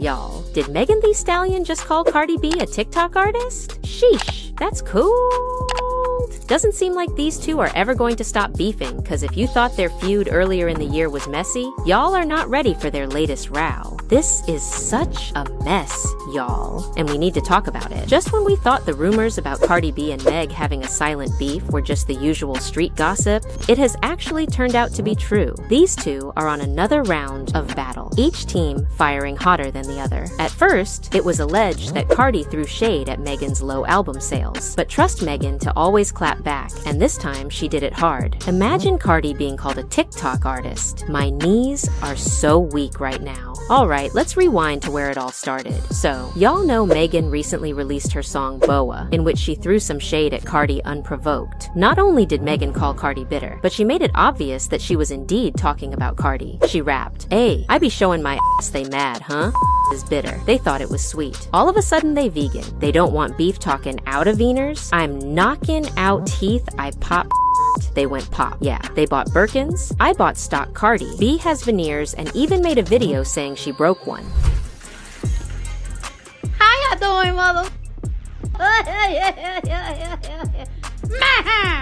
Y'all, did Megan Thee Stallion just call Cardi B a TikTok artist? Sheesh, that's cool. Doesn't seem like these two are ever going to stop beefing, cause if you thought their feud earlier in the year was messy, y'all are not ready for their latest row. This is such a mess, y'all, and we need to talk about it. Just when we thought the rumors about Cardi B and Meg having a silent beef were just the usual street gossip, it has actually turned out to be true. These two are on another round of battle, each team firing hotter than the other. At first, it was alleged that Cardi threw shade at Megan's low album sales, but trust Megan to always clap back, and this time she did it hard. Imagine Cardi being called a TikTok artist. My knees are so weak right now. Alright, let's rewind to where it all started. So, y'all know Megan recently released her song Boa, in which she threw some shade at Cardi unprovoked. Not only did Megan call Cardi bitter, but she made it obvious that she was indeed talking about Cardi. She rapped, "Hey, I be showing my ass they mad, huh? Is bitter." They thought it was sweet. All of a sudden they vegan. They don't want beef talking out of Veners. I'm knocking out teeth, I pop. They went pop. Yeah, they bought Birkins. I bought stock Cardi. B has veneers and even made a video saying she broke one. How y'all doing, mother?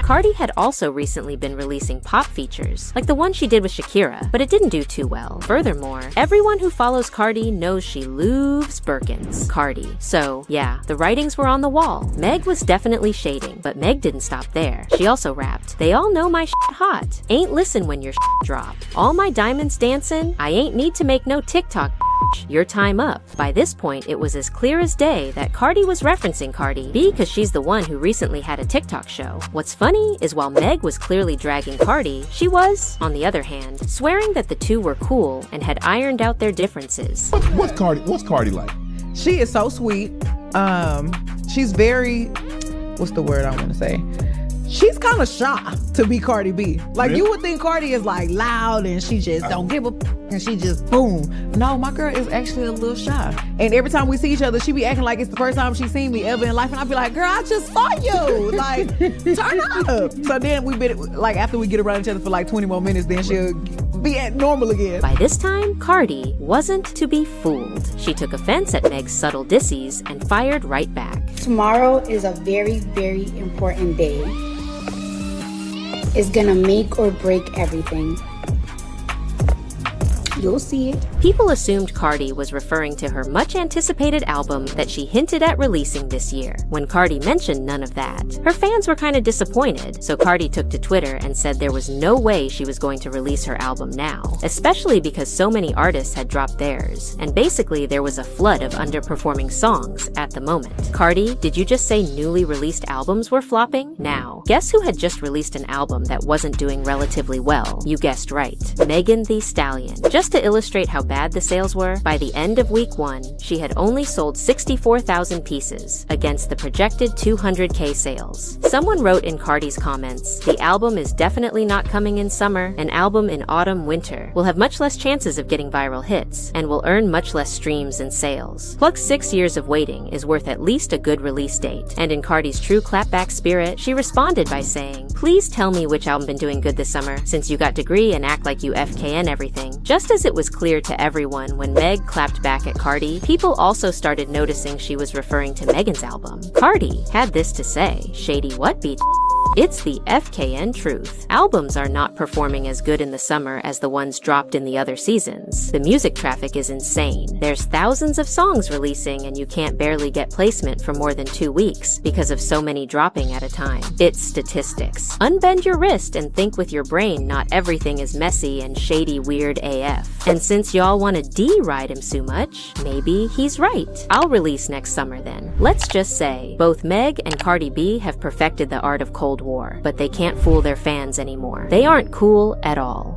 Cardi had also recently been releasing pop features, like the one she did with Shakira, but it didn't do too well. Furthermore, everyone who follows Cardi knows she loves Birkins. Cardi. So, yeah, the writings were on the wall. Meg was definitely shading, but Meg didn't stop there. She also rapped, "They all know my shit hot. Ain't listen when your shit drop. All my diamonds dancing. I ain't need to make no TikTok. Your time up." By this point, it was as clear as day that Cardi was referencing Cardi B because she's the one who recently had a TikTok show. What's funny is while Meg was clearly dragging Cardi, she was, on the other hand, swearing that the two were cool and had ironed out their differences. What's Cardi like? She is so sweet. She's very, what's the word I want to say? She's kind of shy to be Cardi B. Like, Really? you would think Cardi is like loud and she just don't give a and she just boom. No, my girl is actually a little shy. And every time we see each other, she be acting like it's the first time she's seen me ever in life. And I be like, girl, I just saw you. Like, turn up. So then we been, like, after we get around each other for like 20 more minutes, then she'll be at normal again. By this time, Cardi wasn't to be fooled. She took offense at Meg's subtle dissies and fired right back. Tomorrow is a very, very important day. It's gonna make or break everything. You'll see it. People assumed Cardi was referring to her much-anticipated album that she hinted at releasing this year. When Cardi mentioned none of that, her fans were kind of disappointed, so Cardi took to Twitter and said there was no way she was going to release her album now, especially because so many artists had dropped theirs, and basically there was a flood of underperforming songs at the moment. Cardi, did you just say newly released albums were flopping? Now, guess who had just released an album that wasn't doing relatively well? You guessed right. Megan Thee Stallion. Just to illustrate how bad the sales were, by the end of week 1, she had only sold 64,000 pieces against the projected 200K sales. Someone wrote in Cardi's comments, "The album is definitely not coming in summer. An album in autumn, winter will have much less chances of getting viral hits and will earn much less streams and sales. Plus 6 years of waiting is worth at least a good release date." And in Cardi's true clapback spirit, she responded by saying, "Please tell me which album been doing good this summer, since you got degree and act like you FKN everything." Just as it was clear to everyone when Meg clapped back at Cardi, people also started noticing she was referring to Megan's album. Cardi had this to say, "Shady what beat? It's the FKN truth. Albums are not performing as good in the summer as the ones dropped in the other seasons. The music traffic is insane. There's thousands of songs releasing and you can't barely get placement for more than 2 weeks because of so many dropping at a time. It's statistics. Unbend your wrist and think with your brain not everything is messy and shady weird AF. And since y'all want to D-ride him so much, maybe he's right. I'll release next summer then." Let's just say, both Meg and Cardi B have perfected the art of Cold War, but they can't fool their fans anymore. They aren't cool at all.